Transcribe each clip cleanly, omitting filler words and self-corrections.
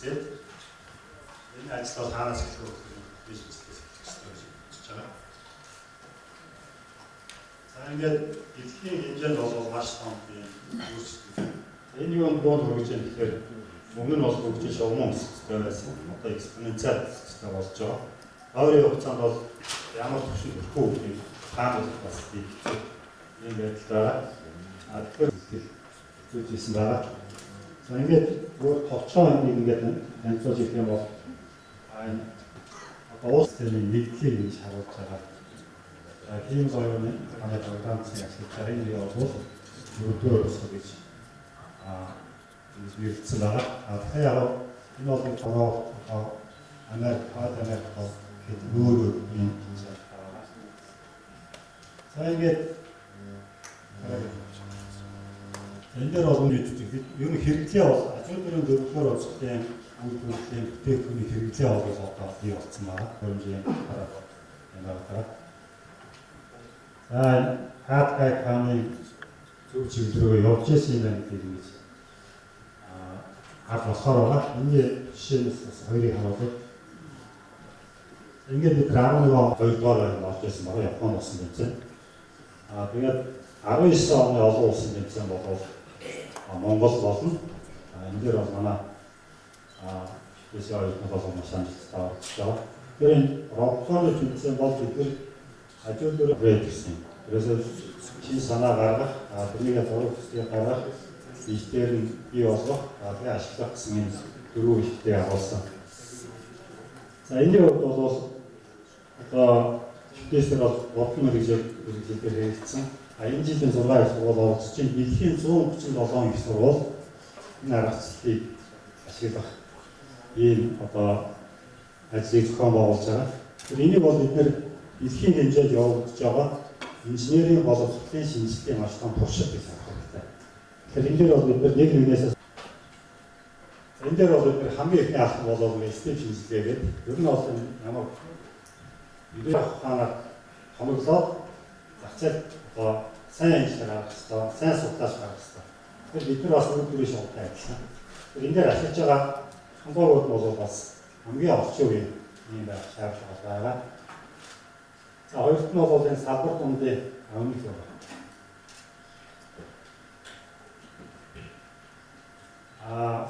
хэлцээд энэ ажил бол хаанаас эхлэх вэ гэхээр бизнесээс эхлэх ёстой гэж хэлж байгаа. За ингээд дэлхийн хэмжээнд бол маш том юм өөрчлөлт. Энэ юунд бол хөгжиж тэгэхээр өмнө нь бол хөгжиж өмнө өсөлттэй байсан. Одоо экспоненциал өсөлттэй болж байгаа. Ойрын хугацаанд бол ямар төвшин өрхөө үгүй хаан бас тийм юм байдлаа. Тэгэхээр зүйлсэн байгаа. За ингээд өөр товчхон нэг ингээд танилцуулж ирэх юм бол улс төрийн нэгдлийг хийж харуулж байгаа. Тийм соёлын манай програмцыг ашиглаж байгаа юм бол өргөдөө өсөх гэж хэлсэн байгаа. Тэгэхээр яг энэ бол torоо Америк гэдэг өөр юм хийж байгаа. За ингээд энэ дээр бол ер нь хэрэглээ бол ажил төрийн дөрвөлөөр оцтой үйл хөдлөлийн бүтээгдэхүүний хэрэглээ бол одоо бий болсон байна. Хөрөмжийн хараад байна. За хаатай хааны зөв чиглэлөөр явж ирсэн юм байна гэж харж болохоор байгаа. Энэний жишээнээс бас хоёрыг харуулъя. Ингээд бид 11 он 2 дугаар болж ирсэн байгаа Японд болсон тэмцээн. Тэгээд 19 оны олон улсын тэмцээн бол Монгол болно. Энэ дээр бол манай специал болон маш амжилттай болж байгаа. Тэгэхээр энэ роботны тэмцээн бол бидний ажил дээр байсан. Тэрээс шин санаа гаргах, тэрнийг зураг төстэй гаргах, ийшээр нь бий болгох, тэгээ ашиглах гэсэн юм дөрвөн ихтэй агуулсан. За энэ бол одоо чиглэлээр бол роботны хэрэглээр хэрэгжсэн. Энэ жилийн 6 их сургууль оролцож байна. Дэлхийн 137 их сургууль энэ аргачлалыг ашиглах ийм одоо ажлыг зохион байгуулж байгаа. Тэгэхээр энийг бол бид нэр дэлхийн хэмжээнд явагдаж байгаа инженерийн боловсруулалтын шинжилгээний маш том туршилт гэж харах хэрэгтэй. Тэгэхээр энэ дээр бол бид нэг нэгнээс энэ дээр бол бид хамгийн ихний алхам болов степ шинжилгээ гэдэг. Ер нь бол ямар идэх хаанаар хомоглоод зах зээл сайн ажиллаж гаргах хэрэгтэй, сайн судлаач гаргах хэрэгтэй. Тэгэхээр бид нар бас өөрөөр шалтгаан ажиллана. Энэ дээр ашиглаж байгаа хамбаагууд бол бас хамгийн орчин үеийн юм байх шаардлага байгаа. За хоёрт нь бол энэ салбар дундын өмнөх юм байна.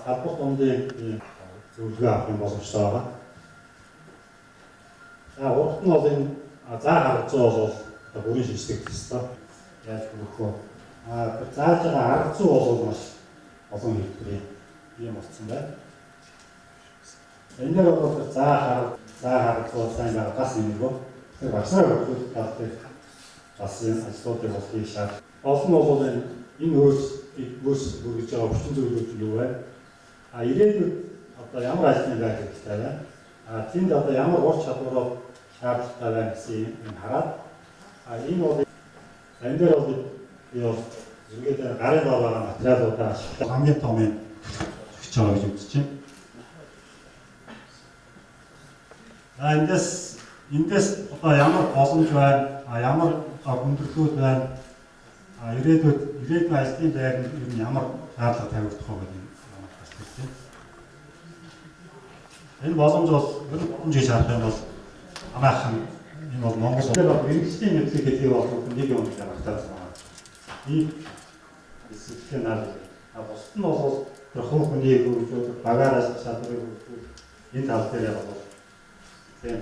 Салбар дундын зөвлөгөө авах юм боломжтой байгаа. За урд нь бол энэ заа харгацсан бол бүрийн шийдвэр хэрэгтэй. Яаж өгөх вэ? Зааж байгаа арга зүй бол маш олон хэлбэрийн юм болсон байна. Энэ дээр бол заа харгацсан сайн байгаа гас нэмэгөө. Тэр багсаар хөлт талтай бас энэ ажлуудыг бол хийх шаардлага. Олон бол энэ өөрсдийг бүргэж байгаа хүчин зүйлүүд юу вэ? Ирээдүйд одоо ямар ажлын байх хэрэгтэй вэ? Тэнд одоо ямар ур чадварууд шаардлагатай байна гэсэн юм хараад энэ бол энэ дээр бол юу зэрэгэд гарын доор байгаа материалуудаа ашиглах хамгийн том юм гэж байгаа гэж үзэж байна. Эндээс одоо ямар боломж байна, ямар хүндрэлүүд байна, ирээдүйн ажлын байр нь ямар шаардлага тавигдах вэ гэдэг юм асууж байна. Энэ боломж бол ер нь боломж гэж харах юм бол манайхан энэ бол Монгол иргэдийн нэвтрүүлэг гэдэг бол нэг юм гэж харагдаад байна. Ийм эсвэлхэн нар бусд нь бол хувь хүний хөгжил, багаараас чадварыг хөгжүүл энэ тал дээр бол тийм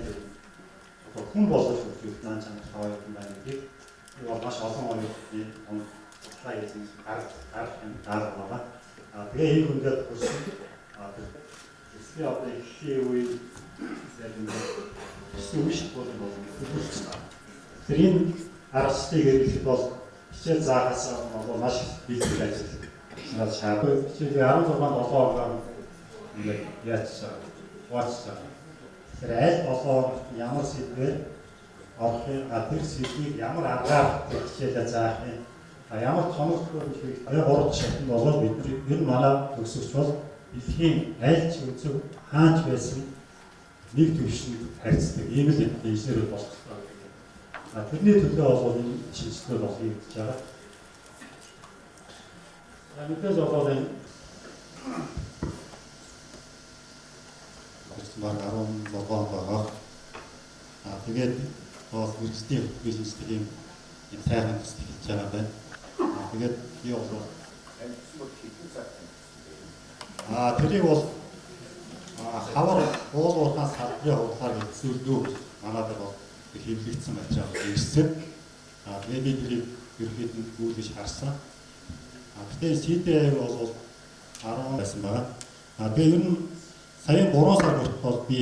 хүн боловч хөгжүүлэх маань чанар юм байна гэдэг. Энэ бол маш олон оны онцлог хийсэн гарах байгаа. Тэгээ энэ хүндэд хүрсэн. Эсвэл одоо ихний үе зэрэг сүмшд бол хөдөлсөн. Тэр энэ аргачлалыг хэрэглэхэд бол хичээл заахаас бол маш бэлтгэл ажил надад шаардлагатай. Хичээл 16 долоо ингээд яачаа хуваачаа. Тэр аль болоо ямар сэдвээр орохын тэр сэдвийг ямар аргаар хичээлээ заах юм. Ямар томог хөрөнгө хэрэгтэй. Гурав шатнд болоод бид ер нь манай төгсөгч бол дэлхийн аль ч үзэг хаач байсан нэг төвшөнд харьцдаг ийм л инженерүүд болох хэрэгтэй. Тэрний төлөө бол энэ шинжилгээ бол хийгдэж байгаа. Мэдээж болоод энэ баг 17 он байгаа. Тэгээд бас мэрэгчлийн бизнесийн энэ сайхан төсөл хийж байгаа байна. Тэгээд би бол тэрийг бол хавар уулуурнаас салбарын хурлаар эзүүлдүү манайд бол хэвлэгдсэн байж байгаа ирсэн. Тэгээд би тэрийг ерөөхдөө гүйлгэж харсан. Гэхдээ CDI бол 10 байсан байна. Тэгээд ер нь сая 3 сар хүртэл би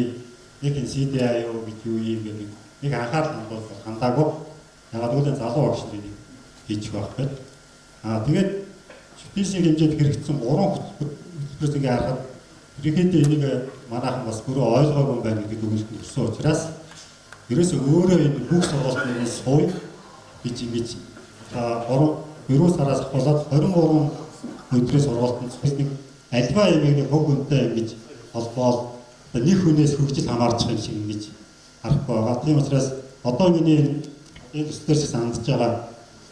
яг энэ CDI юу гэж юу юм гэдэг нэг анхаарал хандуул хандаагүй. Ягаад гэвэл залуу багш нарыг хийчих байх гэдэг. Тэгээд бизнесийн хэмжээнд хэрэгжсэн 3 хөтөлбөрөөс ингээ харахад ерөнхийдөө энийг манайхан бас бүрөө ойлгоогүй юм байна гэдэг үгнээс төрсөн учраас ерөөсөө өөрөө энэ бүх сургалтын сууй гэж ингэж 3 сараас болоод 23 өдрийн сургалтанд нэг альва ямиг нэг хөг үнэтэй ингэж холбоол нэг хүнээс хөгжил хамаарч байгаа юм шиг ингэж харахгүй байгаа. Тийм учраас одоо миний энэ төслөөс хандж байгаа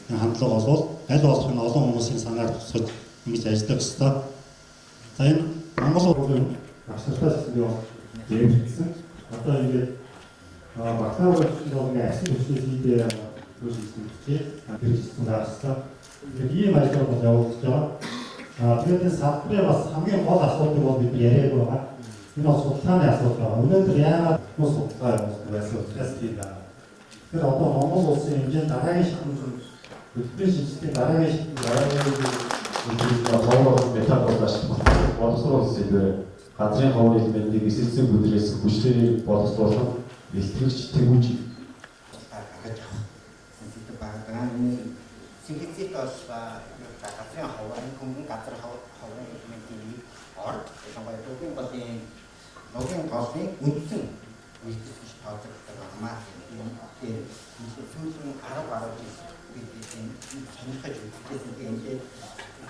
хандлага бол аль болох нь олон хүмүүсийн санаар тусгаж ингэж ажиллах ёстой. За энэ Монгол улсын авсалтаас юу дээрсэн. Одоо ингээд бакалаврын бол ингээд ажил төслөөс хийдээ үүсгэсэн хэрэгжсэн таастай. Тэгээд ийм ажил бол явуулж байгаа. Тэгээд энэ салбарын бас хамгийн гол асуудал бол бид яриаг байгаа. Энэ бол судалгааны асуудал байна. Өнөөдөр яагаад хүмүүс судалгаа явуулсан байсан учраас тийм байна. Тэгэхээр одоо Монгол улсын хэмжээнд дараагийн шатны хөтөлбөрийн шинжилгээний дараагийн метод болооч боловсруулалт сэдвээр газрын ховын элементийг эсэлцэн бүдрээс хүчлэрийг боловсруулах элтгэгч тэгүүж гаргаж авах. Сэдв багтаа синхэтик бас газрын ховын хүмүүн газар ховын элементийг орд somebody talking about the noggin costing үндсэн үйлчлэгч тооцогддог байна. Тэгээд сүүлийн 10 бид сонирхож үзсэн гэдэг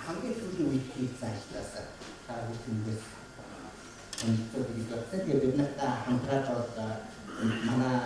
хамгийн сүүлийн үед хийсэн ажлаас бүгдээс тэгээд бид нартай хамтраад манай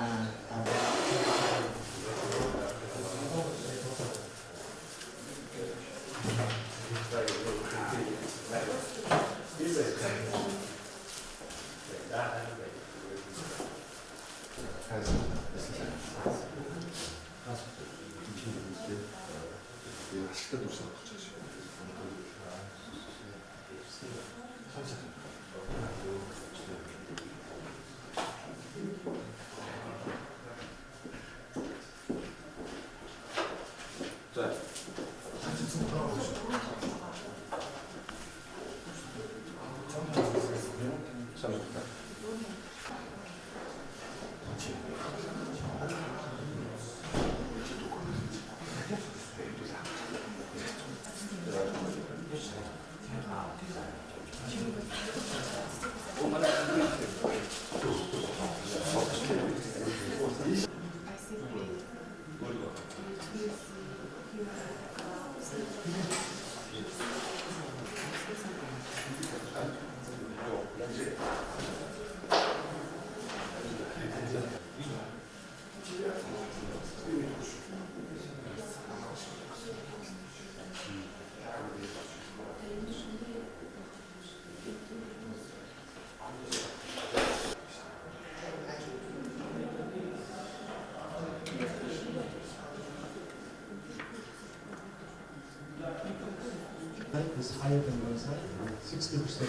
is higher than one side, 60%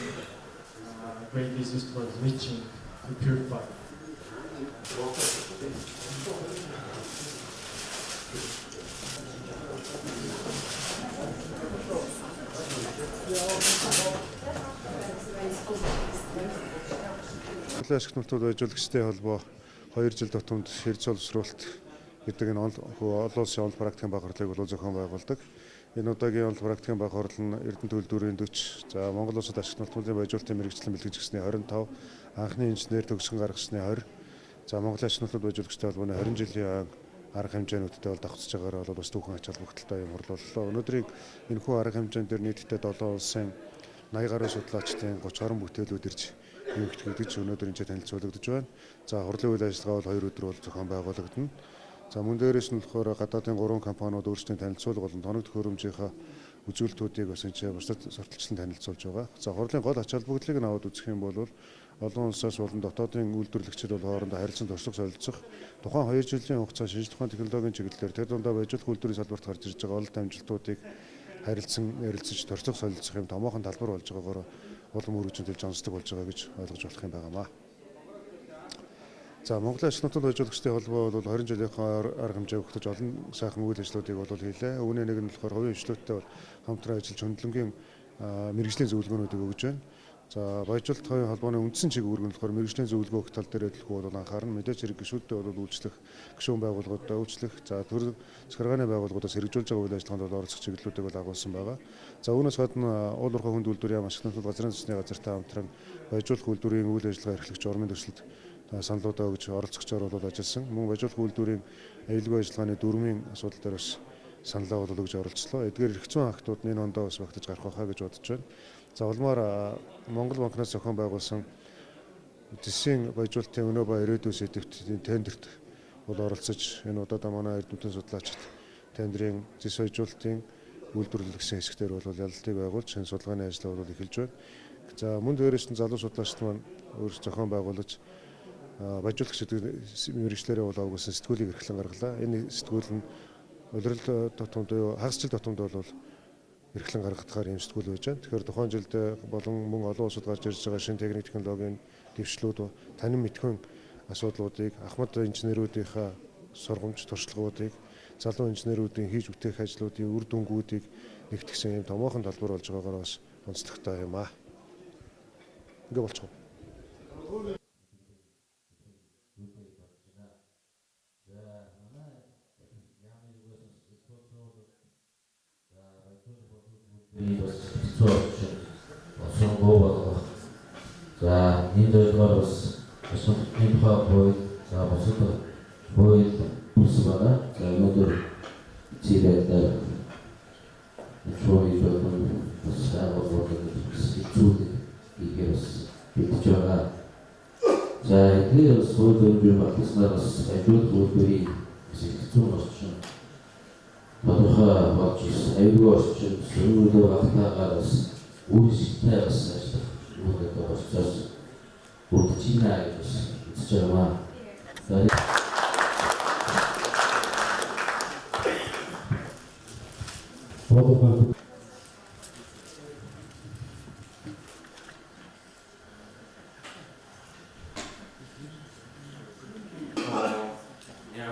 grade is used for leaching to purify. Ашигт нутгад байжуулагчтай холбоо 2 жил тутамд ширж боловсруулалт гэдэг энэ олон улсын онол практикийн багварлыг бол зохион байгуулдаг. Энэ удаагийн онол практикийн багварл нь Эрдэнэ төлөвлөрийн 40, за Монгол улсад ашигт нутгын байжуулалтын мэрэгчлэн бэлтгэгчсний 25, анхны инженер төгсгөн гаргагчны 20, за Монголын ашигт нутгад байжуулагчтай холбооны 20 жилийн арга хэмжээнүүдтэй бол давхцаж байгаагаар бол бас түүхэн ач холбогдолтой юм хурлууллаа. Өнөөдрийг энэхүү арга хэмжээнд дээр нийтдээ 7 улсын 80 гаруй судлаачдын 30 гаруй бүтээлүүд ирж нэгтгэж өнөөдөр энэ танилцуулагдж байна. За хурлын үйл ажиллагаа бол 2 өдөр бол зохион байгуулагдана. За мөн дээрээс нь болохоор гадаадын 3 компаниуд өөрсдийн танилцуулга болон тоног төхөөрөмжийнхаа үзүүлэлтүүдийг бас энэ бусдад сурталчлан танилцуулж байгаа. За хурлын гол ач холбогдлыг нь аваад үзэх юм бол олон улсаас болон дотоодын үйлдвэрлэгчид бол хоорондоо харилцан туршлага солилцох, тухайн 2 жилийн хугацаанд шинжлэх ухааны технологийн чиглэлээр тэр дундаа байжуулах үйлдвэрийн салбарт гарч ирж байгаа олон амжилтуудыг харилцан ярилцаж туршлага солилцох юм томоохон талбар болж байгаагаар улам өргөжин төлж онцлог болж байгаа гэж ойлгож болох юм байнамаа. За Монголын ажил нутгийн байжуулагчдын холбоо бол 20 жилийнхаа арга хэмжээ өгтөж олон сайхан үйл ажиллагаудыг бол хийлээ. Үүний нэг нь болохоор хувийн хөгжлөлтөд хамтран ажиллаж хөндлөнгийн мэрэгжлийн зөвлөгөөнүүдийг өгж байна. За байжуулалт хувийн холбооны үндсэн чиг үүрэг нь болохоор мэрэгжлийн зөвлөгөө өгөх тал дээр дэлгүү бол анхаарна. Мэдээж хэрэг гишүүдтэй бол үйлчлэх, гишүүн байгууллагуудаа үйлчлэх, за төр захиргааны байгууллагуудаас хэрэгжүүлж байгаа үйл ажиллагаанд бол оролцох чиглэлүүдийг бол агуулсан байгаа. За үүнээс гадна уул уурхай хүнд үйлдвэрийн ашиглалтын тулд газрын засны газартай хамтран байжуулах үйлдвэрийн үйл ажиллагаа эрхлэгч урмын төсөлд саналуудаа өгж оролцогчоор бол ажилласан. Мөн байжуулах үйлдвэрийн аюулгүй ажиллагааны дөрмийн асуудал дээр бас саналаа бол өгж оролцлоо. Эдгээр эрх зүйн актууд энэ ондоо бас багтаж гарах байхаа гэж бодож байна. За улмаар Монгол банкнаас зохион байгуулсан дэсийн байжуулалтын өнөө ба ирээдүйн сэдвтийн тендерт бол оролцож энэ удаа манай эрдэмтэн судлаачид тендерийн зэс байжуулалтын үйлдвэрлэгсэн хэсгээр бол ялалтыг байгуулж энэ судалгааны ажлаа бол эхэлж байна. За мөн дээрээс нь залуу судлаачид маань өөрсдөө зохион байгуулж байжуулагч мэрэгчлэрээ бол авгуулсан сэтгүүлийг эрхлэн гаргалаа. Энэ сэтгүүл нь улирал дотомд хагасчил дотомд бол эрхлэн гаргахаар юм сэтгүүл байж байна. Тэгэхээр тухайн жилд болон мөн олон улсад гарч ирж байгаа шинэ техник технологийн дэвшлүүд танин мэдхүйн асуудлуудыг ахмад инженеруудынхаа сургамж туршлагуудыг залуу инженеруудын хийж бүтээх ажлуудын үр дүнгуудыг нэгтгэсэн юм томоохон талбар болж байгаагаар бас онцлогтой юм аа. Ингээ болчихоо. За энэ дэвлэгэр бас энэ хавьд за босод хойд бүс байна. За өнөөдөр чигээр чой жолон саавал зүйл ийгээс битж байгаа. За энэ сүүлийн үеийн багтснаас ажил үйлдвэрийн хэсэгцүүн орчин тодорхой болж аюулгүй орчин сөрөглөө багтаагаас үйлчлэлтэй бас ажиллах үүрэгтэй болцоос үргэлжлэнэ гэж үзэж байна.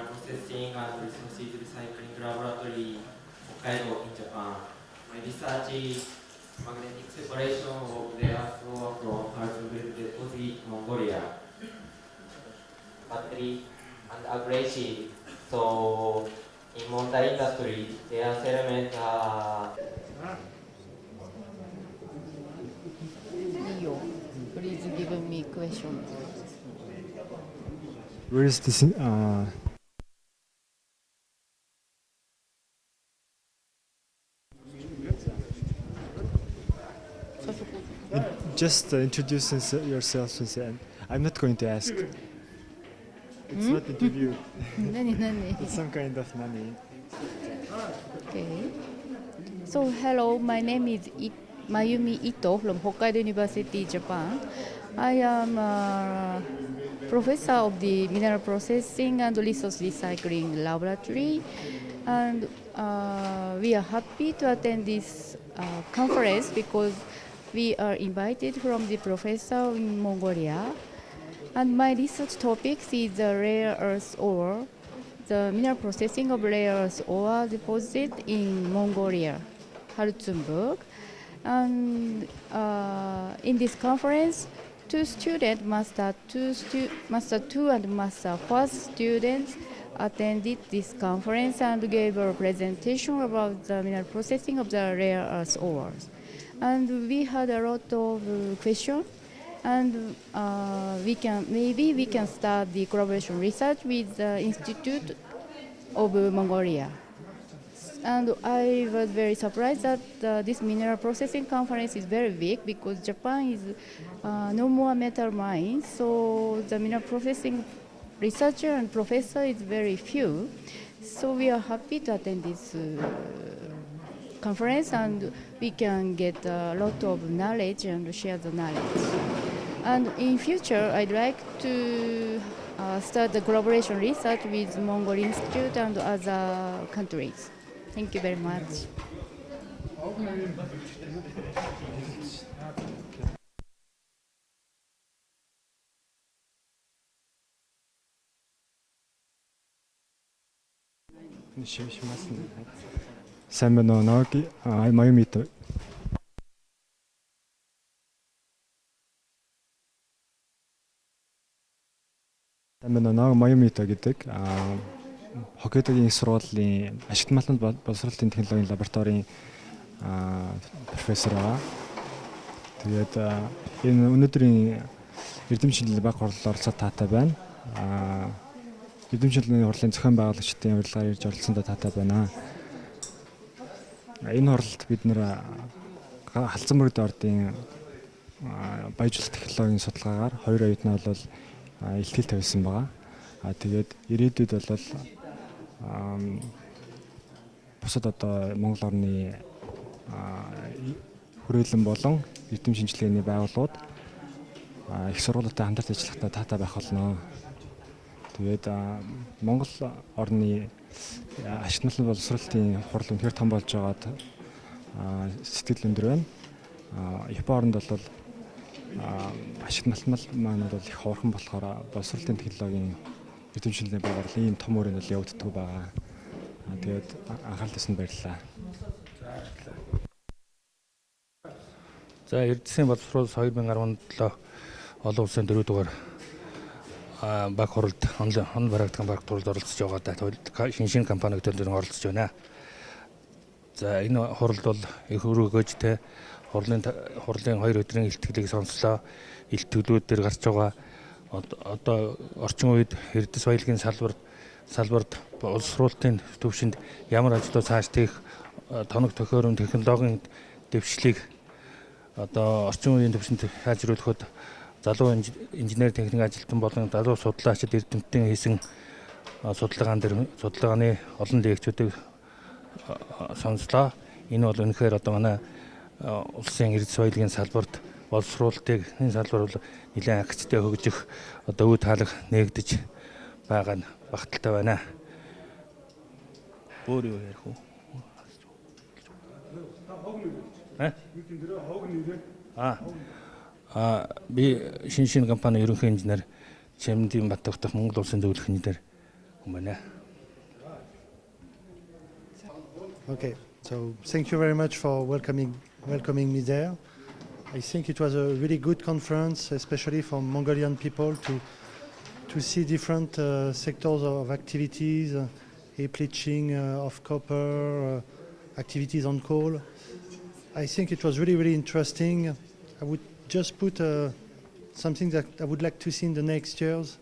Processing and resources recycling laboratory Hokkaido in Japan. My research is magnetic separation of the earth ore from hard-to-build deposit Mongolia. Battery and aggressive. So in motor industry, their elements are. Leo, please give me question. Where is this? Just introduce yourself and I'm not going to ask. It's not interview. Nani. It's some kind of nani. Okay. So hello, my name is Mayumi Ito from Hokkaido University, Japan. I am a professor of the Mineral Processing and Resource Recycling Laboratory, and we are happy to attend this conference because we are invited from the professor in Mongolia. And my research topic is the rare earth ore, the mineral processing of rare earth ore deposit in Mongolia, Hartzenburg. And in this conference, two students, Master 2 and Master 1 students attended this conference and gave a presentation about the mineral processing of the rare earth ores. And we had a lot of questions, and maybe we can start the collaboration research with the Institute of Mongolia. And I was very surprised that this mineral processing conference is very big because Japan is no more metal mines, so the mineral processing researcher and professor is very few. So we are happy to attend this conference, and we can get a lot of knowledge and share the knowledge. And in future, I'd like to start the collaboration research with Mongol Institute and other countries. Thank you very much. Сайн байна уу? Ноги Майомито. Сайн байна уу? Ноги Майомито гэдэг Хоккейдгийн их сургуулийн ашигт малтанд боловсруулалтын технологийн лабораторийн профессор аа. Тэгээд энэ өнөөдрийн эрдэмтдийн баг хурлаар оролцоод таатай байна. Эрдэмтдийн хурлын зохион байгуулагчдын урилгаар ирж оролцсондоо таатай байна. Энэ хурлд бид нэр халдсан мөрөд ордын баяжуулалт технологийн судалгаагаар 2 оюутнаа бол илтгэл тавьсан байгаа. Тэгээд ирээдүйд бол бусад одоо Монгол орны хүрээлэн болон эрдэм шинжилгээний байгууллагууд их сургуулиудтай хамтарч ажиллахдаа таатай байх болно. Тэгээд Монгол орны ашигт малтанд боловсруулалтын хурал үнэхээр том болж байгаад сэтгэл өндөр байна. Японд бол ашигт малтанд маань бол их ховорхон болохоор боловсруулалтын технологийн эрдэм шинжилгээний байгууллага ийм том өрөөнд л явагддаг байгаа. Тэгээд анхаарал татсанд баярлалаа. За Эрдэсийн боловсруулалт 2017 олон улсын 4 дугаар баг хуралд онлайн барагдсан баг хуралд оролцож байгаа шинэ компаниуд оролцож байна. За энэ хурал бол их өрөөгөөжтэй хурлын 2 өдрийн илтгэлийг сонслоо. Илтгэлүүд дээр гарч байгаа одоо орчин үед Эрдэс баялагын салбарт боловсруулалтын төвшөнд ямар ажлууд цааш тийх тоног төхөөрөм технологийн дэвшлиг одоо орчин үеийн төвшөнд сайжруулахад залуу инженер техник ажилтан болон залуу судлаачид эрдэмтдийн хийсэн судалгааны олон лекцүүдийг сонслоо. Энэ бол үнэхээр одоо манай улсын Эрдэс баялагын салбарт боловсруулалтыг энэ салбар бол нэлээд агцтай хөгжих одоо үе таалах нээгдэж байгаа нь багталтай байна. Өөр юу ярих вэ? Би шинэ компани ерөнхий инженер Чемдийн Баттагтах Монгол улсын зөвлөх инженер хүн байна. Okay, so thank you very much for welcoming me there. I think it was a really good conference, especially for Mongolian people to see different sectors of activities, heap leaching of copper, activities on coal. I think it was really interesting. I would just put something that I would like to see in the next years,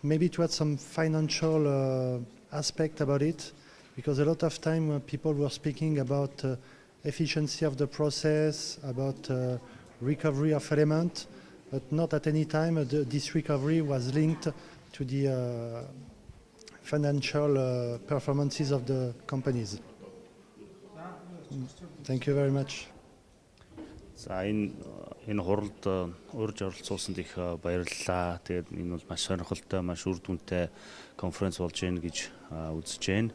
maybe to add some financial aspect about it, because a lot of time people were speaking about efficiency of the process, about recovery of element, but not at any time this recovery was linked to the financial performances of the companies. Thank you very much. За энэ хуралд урьж оролцуулсанд их баярлалаа. Тэгээд энэ бол маш сонирхолтой, маш үр дүнтэй конференц болж байна гэж үзэж байна.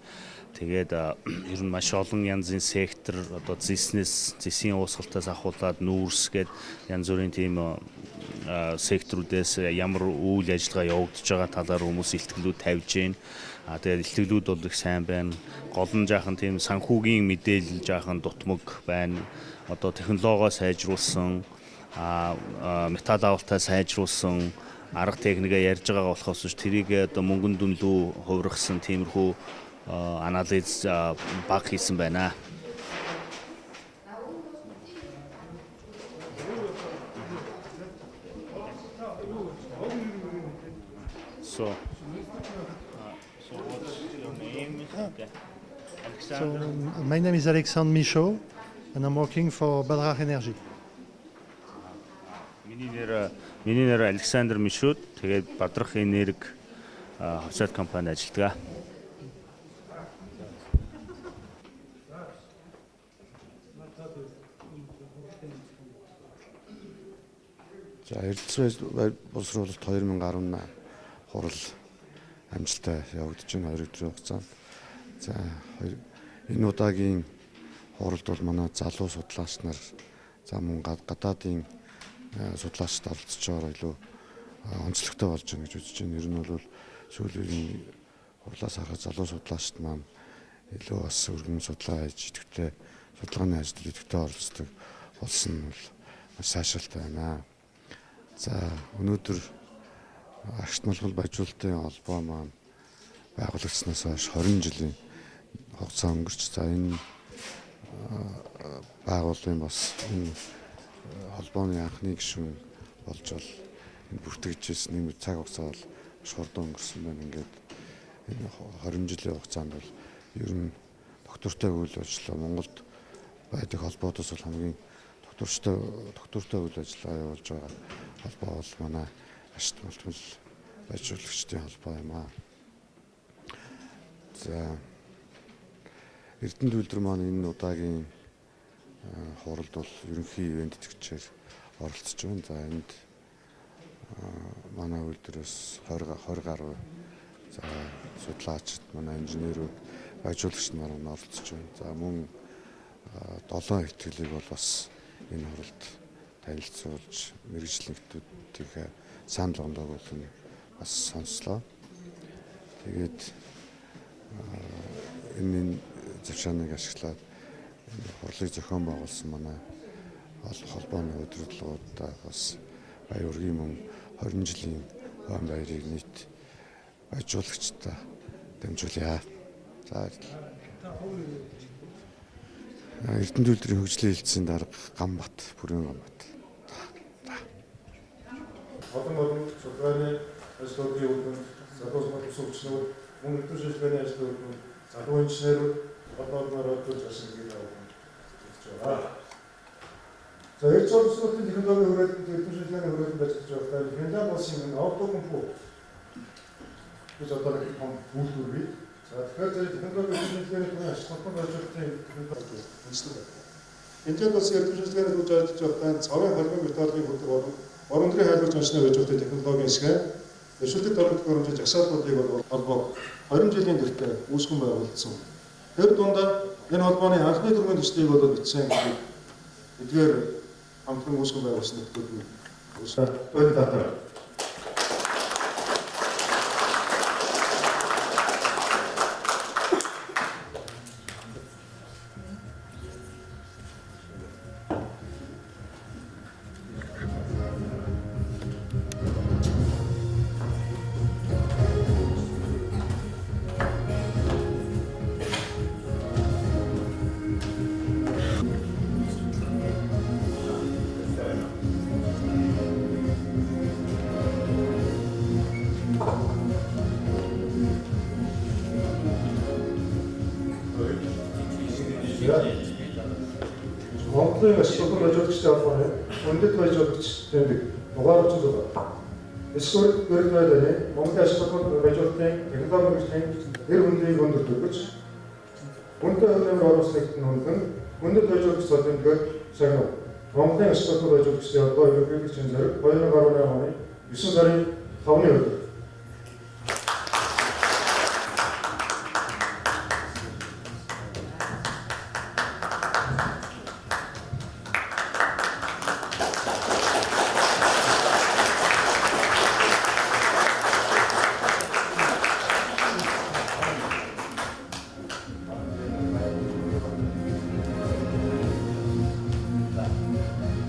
Тэгээд ер нь маш олон янзын сектор, одоо зэсийн уусгалтаас ахуулаад нүүрс гээд янз бүрийн тийм секторуудаас ямар үйл ажиллагаа явагдаж байгаа талаар хүмүүс илтгэлүүд тавьж байна. Тэгээд илтгэлүүд бол их сайн байна. Гол нь жаахан тийм санхүүгийн мэдээлэл жаахан дутмаг байна. Одоо технологио сайжруулсан, металл авалтаа сайжруулсан арга техникээ ярьж байгаа болохоос тэрийг одоо мөнгөн дүнлүү хувиргасан тиймэрхүү анализ баг хийсэн байна. So what's your name? So my name is Alexandre Michaud, and I'm working for Badrach Energy. Миний нэр Александр Мишуд. Тэгээд Бадрах энерги хувьсаад компанид ажилладаг. За Эрдэс боловсруулалт 2018 хурал амжилттай явагдаж байна 2 өдрийн хугацаанд. За энэ удаагийн хуралд бол манай залуу судлаач нар за мөн гадаадын судлаачид оролцож байгаа илүү онцлогтой болж байна гэж үзэж байна. Ер нь бол сүүлийн хурлаас харахад залуу судлаачид маань илүү бас өргөн судалгаа хийж идэвхтэй судалгааны ажилд идэвхтэй оролцдог болсон нь бол маш сайшаалтай байна. За өнөөдөр агш малгал баяжуулалтын холбоо маань байгуулагдсанаас хойш 20 жилийн хугацаа өнгөрч за энэ байгууллагын бас энэ холбооны анхны гишүүн болж бол энэ бүртгэжсэн нэг цаг хугацаа бол маш хурдан өнгөрсөн байна. Ингээд энэ 20 жилийн хугацаанд бол ер нь доктортой үйл ажиллагаа Монголд байдаг холбоодоос бол хамгийн доктортой үйл ажиллагаа явуулж байгаа холбоо бол манай агш малгал баяжуулагчдын холбоо юм аа. За Эрдэнэ үйлдвэр маань энэ удаагийн хуралд бол ерөнхий ивент төгчээр оролцож байна. За энд манай үйлдвэрээс 20 гаруй за судлаачид, манай инженерүүд, баяжуулагчид маань оролцож байна. За мөн 7 ихтгэлийг бол бас энэ хуралд танилцуулж мэргэжлэгтүүдийн санал ондоог бол бас сонслоо. Тэгээд энэ зөвшөөрлийг ашиглаад хурлыг зохион байгуулсан манай холбооны удирдлагуудаа бас баяр үргийн мөн 20 жилийн хон баярыг нийт баяжуулагчдаа дамжуулъя. За Эрдэнэ үйлдвэрийн хөгжлийн хэлтсийн дарга Гамбат, Бүрэн Гамбат. Олон судалгааны ажлуудын үгэнд залуу боловсруулагчид мөн өдөр шилжлэгийн ажлууд залуу инженерүүд одоодмоор өдөр ашиглаж байгаа. За эрч боловсруулалтын технологийн хүрээлэнд өдөр шилжлэгийн хүрээлэнд ажиллаж байгаа Финлянд улсын автокомпо гэж одоо нэг том үйлдвэр бий. За тэгэхээр технологийн шилжлэгийн түүний ашиглалтын ажлуудын технологи үндэслэг байна. Финлянд улсын өдөр шилжлэгийн хүрээлэнд ажиллаж байгаа цавын холбоо металлын хөтөг орон нутгийн хайлуур жаншны баяжуулалтын технологийн схем Өшөлтөд оролцох хөрөмжийн жагсаалтуудыг бол холбоо 20 жилийн тэртээ үүсгэн байгуулсан. Тэр дундаа энэ холбооны анхны дөрвөн төслийг бол бичсэн гэдэг эдгээр хамтран үүсгэн байгуулсан нөтгүүд нь үүсгэн татвар. Монголын ашиглалтын баяжуулагчдын холбооны үндэт баяжуулагч тэмдэг дугаарч байна. Эсвэл гэрэл байлаа Монголын ашиглалтын баяжуулалтын технологийн нэр хүндийг өндөртөгч үнэтэй хэмжээнд оруулсныг нүгэн үндэт баяжуулагч цолынгээр сагнав. Монголын ашиглалтын баяжуулагчдын холбоо ерөнхийлөгчийн зэрэг 2018 оны 9 сарын 5-ны өдөр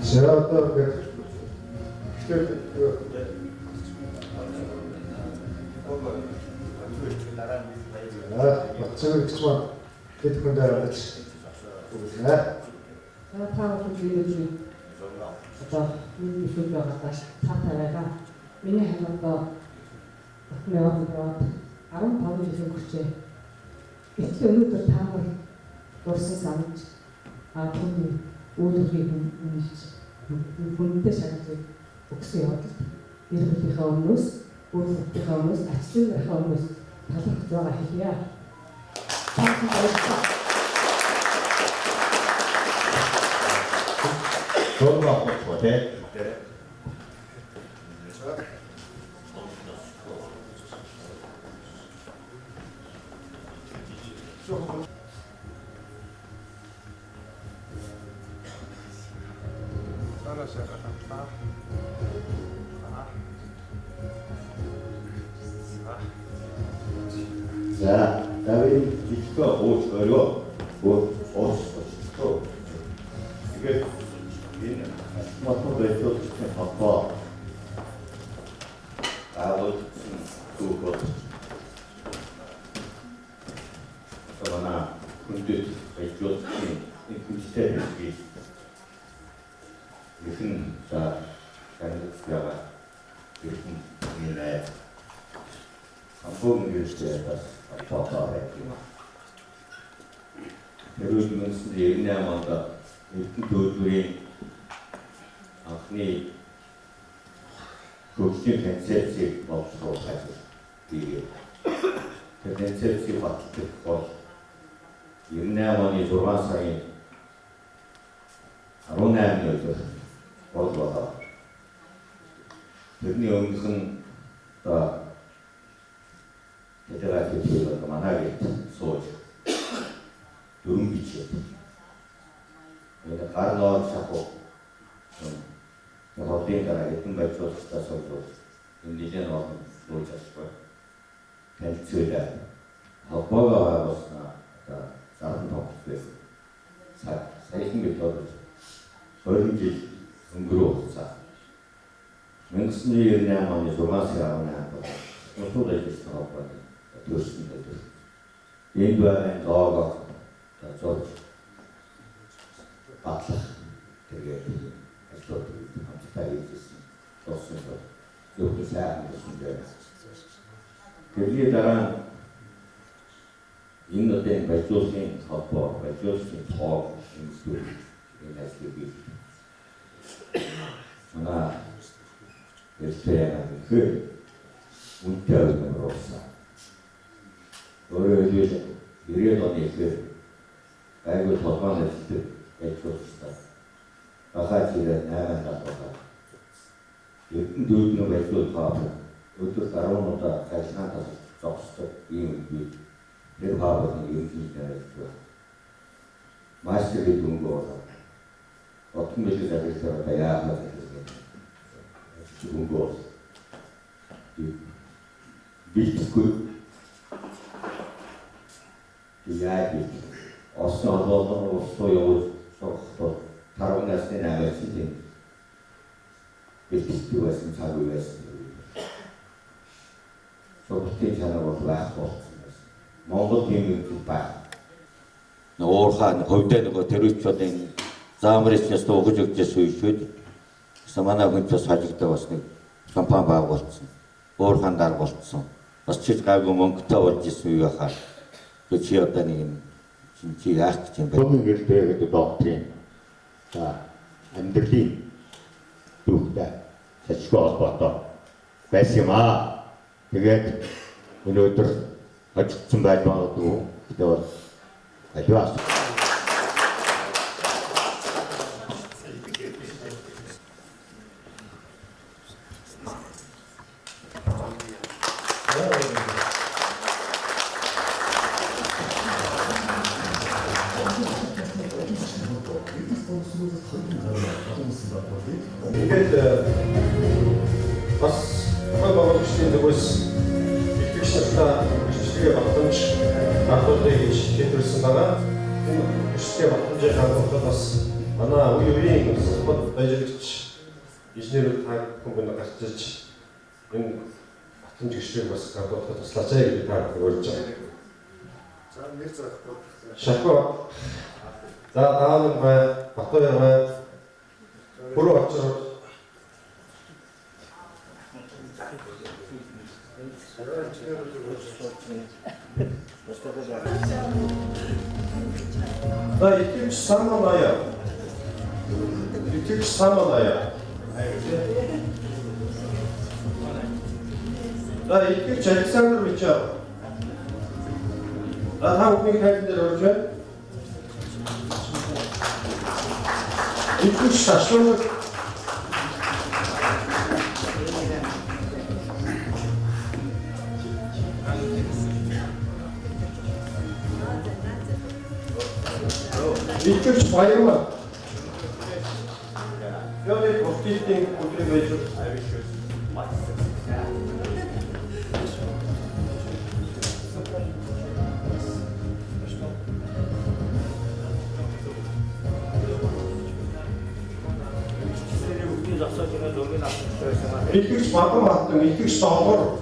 Seattle 박정희 대통령 타고 주의를 одоо миний зүйл байгаа таатай байгаа. Миний хамаатан Батмайд 15 жил өнгөрчээ. Гэтэл өнөөдөр таамаг дурсан санаж түүний үүдгийг үнэлж хүнтэй шалгаж өгсөн явдал эрхлийнхээ өмнөөс өөрийнхөө өмнөөс ажлынхаа өмнөөс талархж байгаа хэлье. Doğru bakmak var. За, давай жижигхэн уучгаараа уусчихлоо. Тэгээд энэ мотор байдлын холбоо аавуудсан түүхүүд тавана хүндэт байдлын энэ хүнтэй хэлбэг ихэнх за канадская ирхэн нэ амбон гэжтэй бас тоотоо Тэрүүл мөнсөнд 98 онд Эрдэнэ төлөвлөрийн анхны хөгжлийн концепцийг боловсруулах хийгээ. Тэр концепцийг батлах бол 98 оны 6 сарын 18-ны өдөр болоо. Тэрний өмнөхөн федерацийн төлөөлөл манайд сууж дөрвөн бичээд энэ гарноор шахуу хотын дараа хэдэн байцуулалтаас болов энэ нэгэн олон сууж ашгүй танилцуулаад холбоогоо байгуулснаа заран тогтсон саяхан метод 20 жил өнгөрөө хугацаа 1998 оны 6 сарын 18-нд улсын ажиллагчдын холбооны төрсөн дээр энд байгаа лого зурж батлах тэгээд ажлууд хамтдаа хийжсэн тоосон зөвхөн сайн гэсэн дээр. Тэрний дараа энэ үеийн байдлын холбоо, байдлын тоог энэ ажлыг бий. Манай Эрдэс хэр үнэтэй юм роса. Өөрөөр хэлбэл 90 оны ихэр айгүй толгойн ажилладаг байдлуудтай багаж ирээд 8 давхар. Эрдэнэ төлөвлөрийн байдлууд хаа өдөрт 10 удаа ажиллагаанд зогсдог ийм үе. Тэр хаагийн ерөнхийдөө ажиллаж мастерыг өнгөө отон мэдээ ажиллаж байгаа өнгөө битгүй яа Осно болон устоёо сохто тарунасны навэстэй битгүй байсан цаг үе байсан. Согтын чанар бол лаахгүй. Монгол тийм юм ба. Нуурхан хөвдөө нөгөө тэрүүчүүдийн заамрч ястаа өгж өгчээс үйшүүд самана хүнчээс хажигдаа бас нэг компани байгуулсан. Уурхан даргуулсан. Бас чиг гайгүй мөнгөтэй болж исэн үе хаа. Чи одоо нэг юм чи яах гэж юм бэ? Бүгд гэдэг доктрин. За амьдралын түүхтэй сачгүй холбоотой байсан юм аа. Тэгээд өнөөдөр ажигдсан байж магадгүй. Тэгээд бол аливаас ингээд бас байгуулагчдын зүгээс итгэгч нартаа бичлэгээ батламж ардуудыг шийдвэрлсэн байгаа. Энэ бичлэгээ батламжийн хангалтад бас манай үеийн холбоод ажиллагч инженерүүд компани гарч ирж энэ батламж гişрийг бас гадуурхад туслаач гэж та урьж байгаа. За нэр захгүй. Шахуу. За таамаг бай, батгүй бай. Пүрүү очроо. Да, итгэж саманая. Итгэж саманая. Да, итгэж Александр Вичав. Да, та бүхний тайлбар дээр орж байна. Итгэж шашуу. Итгэж баярмаа. Яагаад хостилтийн өдрийг байж Итгэж баган хатан итгэж доогор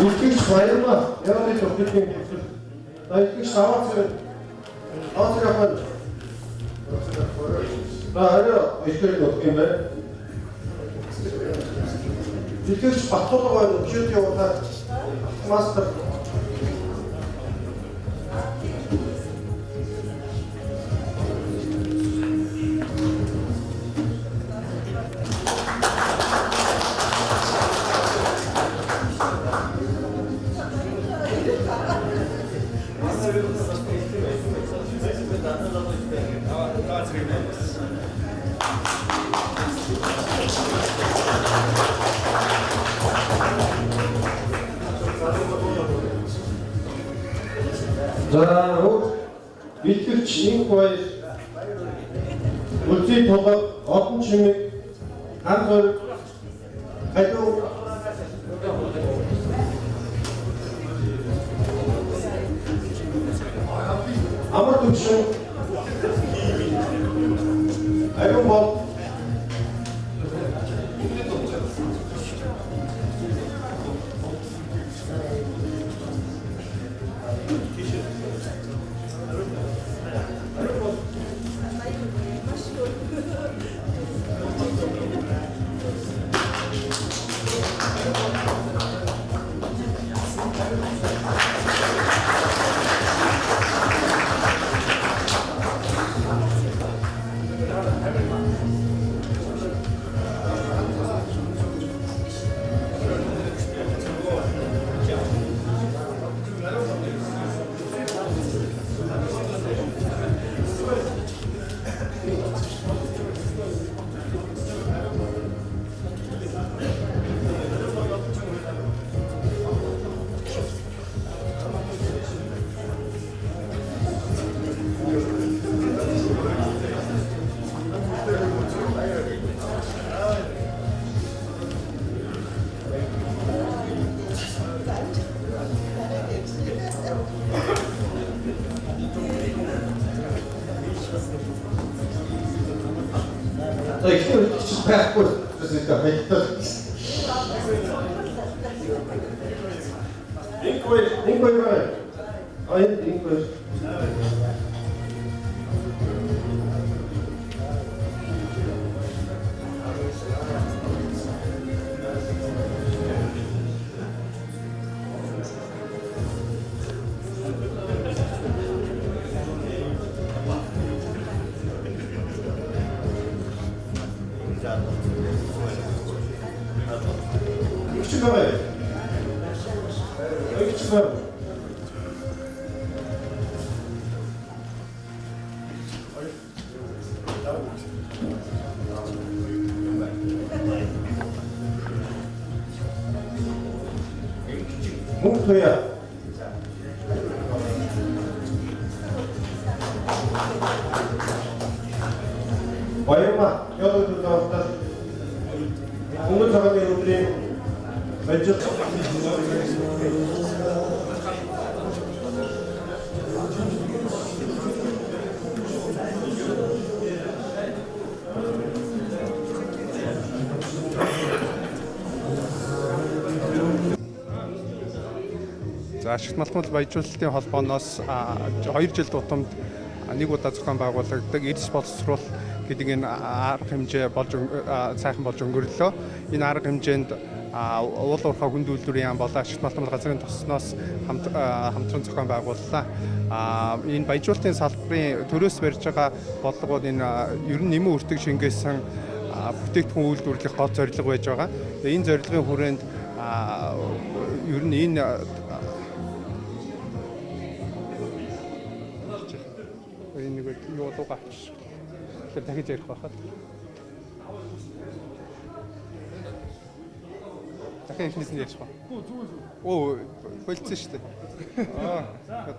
итгэж баярлалаа. Яагаад ч бидний хэлсэн. Итгэж аваад аваад арай ихтэй болох юм байна. Итгэж батлуулга байна. Өчигдөр явуулаад мастер за итгэж инх баяр үлзий толгой олон чимэг хан зөрг хажуу амар төвшин аюун бол байхгүй зүйлсээ хэлдэг. Инкой. Инкой. Мухтая. Баярма, 여러분들 다 공부 잘하는 분들이 왼쪽 За ашигт малтмал баяжуулалтын холбооноос 2 жил тутамд нэг удаа зохион байгуулагддаг Эрдэс боловсруул гэдэг энэ арга хэмжээ болж сайхан болж өнгөрлөө. Энэ арга хэмжээнд уул уурхай хүнд үйлдвэрийн яам болон ашигт малтмал газрын тосноос хамтран зохион байгууллаа. Энэ баяжуулалтын салбарын төрөөс барьж байгаа бодлогууд энэ ер нь нэмэн үртэг шингээсэн бүтээгдэхүүн үйлдвэрлэх гол зорилго байж байгаа. Энэ зорилгын хүрээнд ер нь энэ нэг юу дуугаа Тэгэхээр дахиж ярих байхад. Дахиж ихнээс нь ярьж байгаа. Оо, болцсон шүү дээ.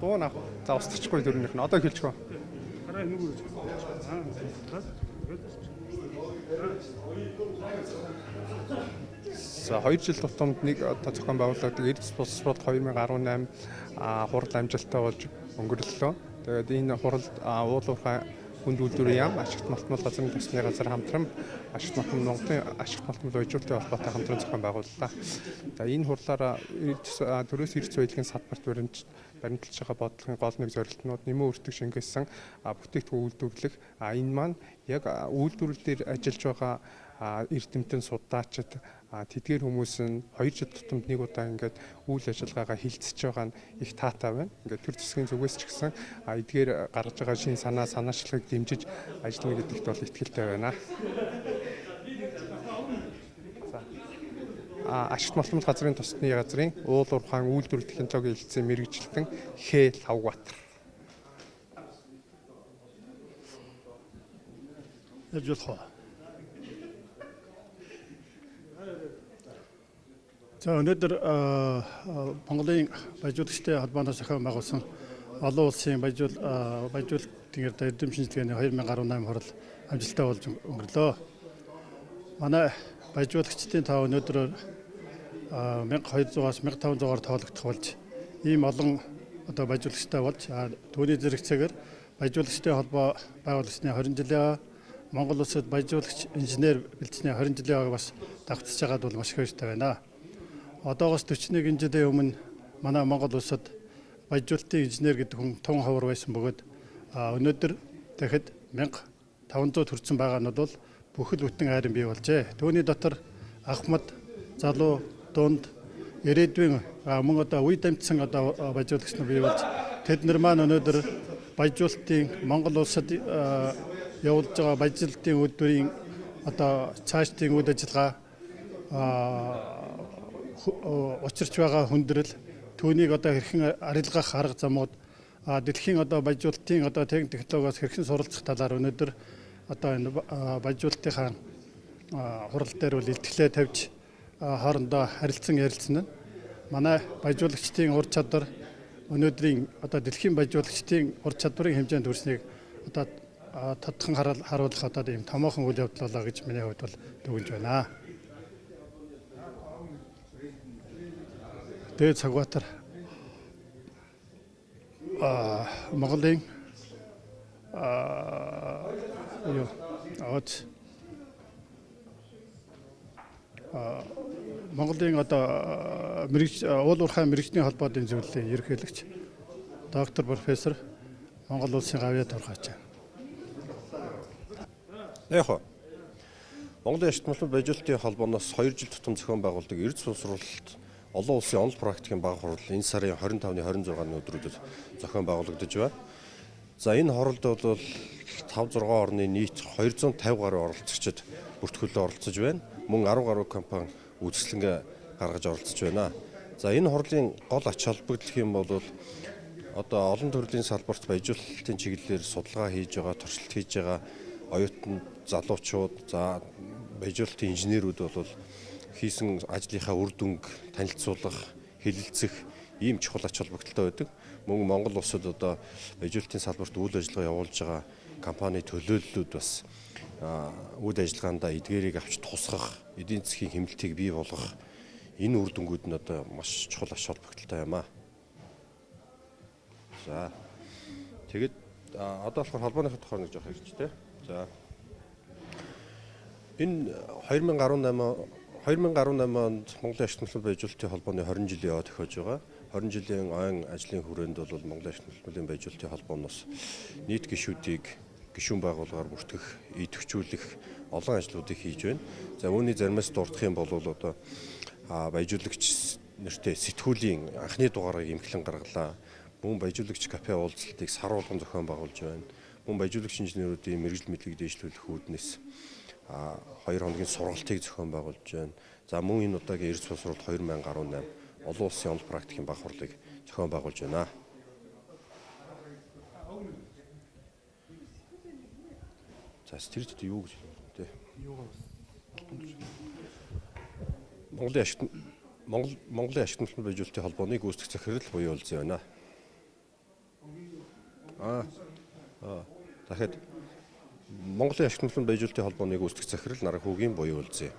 Дуу нах. За устчихгүй төрнийх нь. Одоо хэлчихв. Хараа нэг үү. За 2 жил тутамд нэг одоо зохион байгуулагддаг Эрдэс боловсруулалт 2018 хурал амжилттай болж өнгөрлөлөө. Тэгээд энэ хуралд уулуурхай хүнд үйлдвэрийн яам, ашигт малтмал газрын төсний газар хамтран ашигт малтмал Монголын ашигт малтмал уяжуулалтын холбоотой хамтран зохион байгууллаа. За энэ хурлаараа төрөөс эрс соёлын салбарт баримталж байгаа бодлогын гол нэг зорилтнууд нэмэн өртөг шингээсэн бүтээгдэхүүн үйлдвэрлэх. Энэ маань яг үйлдвэрлэл дээр ажиллаж байгаа эрдэмтэн судаачид тэдгээр хүмүүс нь 2 жил тутамд нэг удаа ингээд үйл ажиллагаагаа хилцэж байгаа нь их таатай байна. Ингээд төр засгийн зүгээс ч гэсэн эдгээр гаргаж байгаа шин санаачлагыг дэмжиж ажиллана гэдэгт бол итгэлтэй байна. Ашигт малтмал газрын тосны газрын уулуурхайн үйлдвэрлэл технологийн хэлтсийн мэргэжилтэн Лавбаатар. За өнөөдөр Монголын баяжуулагчдын холбооноос зохион байгуулсан олон улсын баяжуулалтын эрдэм шинжилгээний 2018 хурал амжилттай болж өнгөрлөө. Манай баяжуулагчдын тоо өнөөдрөөр 1200-аас 1500-аар тоологдох болж ийм олон одоо баяжуулагчтай болж түүний зэрэгцээгээр баяжуулагчдын холбоо байгуулагдсны 20 жилийн Монгол улсад баяжуулагч инженер бэлтгэсний 20 жилийн бас давтсаж байгаад бол маш их баяртай байна. Одоогоос 41 жилийн өмнө манай Монгол улсад баяжуулалтын инженер гэдэг хүн тун ховор байсан бөгөөд өнөөдөр дахид 1500 төрсэн байгаа нь бол бүхэл бүтэн хайрын бий болжээ. Түүний дотор Ахмад, залуу, дунд, ирээдүйн мөн одоо үе дамжсан одоо баяжуулагч нар бий болж тэд нар маань өнөөдөр баяжуулалтын Монгол улсад явуулж байгаа баяжуулалтын үйлдвэрийн одоо цаашдын үйл ажиллагаа учирч байгаа хүндрэл түүнийг одоо хэрхэн арилгах арга замууд дэлхийн одоо баяжуулалтын одоо техник технологиос хэрхэн суралцах талаар өнөөдөр одоо энэ баяжуулалтынхаа хурал дээр бол илтгэлээ тавьж хоорондоо харилцан ярилцсан нь манай баяжуулагчдын ур чадвар өнөөдрийн одоо дэлхийн баяжуулагчдын ур чадварын хэмжээнд хүрснийг одоо тодхон харуулах одоо ийм томоохон үйл явдал болоо гэж миний хувьд бол дүгнж байна. Тэгээд Лавбаатар Монголын Монголын одоо уулуурхай мэргэжлийн холбоотой зөвлөлийн ерөнхийлөгч доктор профессор Монгол улсын гавьяа тургаач. Яг Монголын ашигт малтмал баяжуулалтын холбооноос 2 жил тутам зохион байгуулдаг Эрдэс боловсруулалт олон улсын онол практикийн бага хурал энэ сарын 25-ны 26-ны өдрүүдэд зохион байгуулагдаж байна. За энэ хуралд бол 5-6 орны нийт 250 гаруй оролцогчид бүртгүүлээ оролцож байна. Мөн 10 гаруй компани үзэсгэлэнгээ гаргаж оролцож байна. За энэ хурлын гол ач холбогдол юм бол одоо олон төрлийн салбарт баяжуулалтын чиглэлээр судалгаа хийж байгаа, туршилт хийж байгаа оюутан залуучууд, за баяжуулалтын инженерүүд бол хийсэн ажлынхаа үр дүнг танилцуулах, хэлэлцэх ийм чухал ач холбогдолтой байдаг. Мөн Монгол улсад одоо баяжуулалтын салбарт үйл ажиллагаа явуулж байгаа компани төлөөллүүд бас үйл ажиллагаандаа эдгээрийг авч тусгах, эдийн засгийн хэмнэлтийг бий болгох энэ үр дүнгууд нь одоо маш чухал ач холбогдолтой юм аа. За тэгээд одоо болохоор холбооны тухай нэг жоох ярьж тээ. За энэ 2018 онд Монголын ашигт малтмал баяжуулалтын холбооны 20 жилийн яваа тохиож байгаа. 20 жилийн ойн ажлын хүрээнд бол Монголын ашигт малтмалын баяжуулалтын холбооноос нийт гишүүдийг гишүүн байгууллагаар бүртгэх, идэвхжүүлэх олон ажлуудыг хийж байна. За үүний заримаас дурдах юм бол одоо баяжуулагч нэртэй сэтгүүлийн анхны дугаарыг эмхлэн гаргалаа. Мөн баяжуулагч кафе уулзалтыг сар болгон зохион байгуулж байна. Мөн баяжуулагч инженеруудын мэрэгжил мэдлэг дэвшлүүлэх үүднээс 2 хоногийн сургалтыг зохион байгуулж байна. За мөн энэ удаагийн Эрдэс боловсруулалт 2018 олон улсын онол практикийн бага хурлыг зохион байгуулж байна. За тэр ч юу гэж юм те. Монголын ашигтмал байжуулалтын холбооны гүйцэтгэх захирал буюу улсын байна. Дахиад Монголын ашигтмал байжуулалтын холбооны гүйцэтгэх захирал Наран хүүгийн буюу улсын.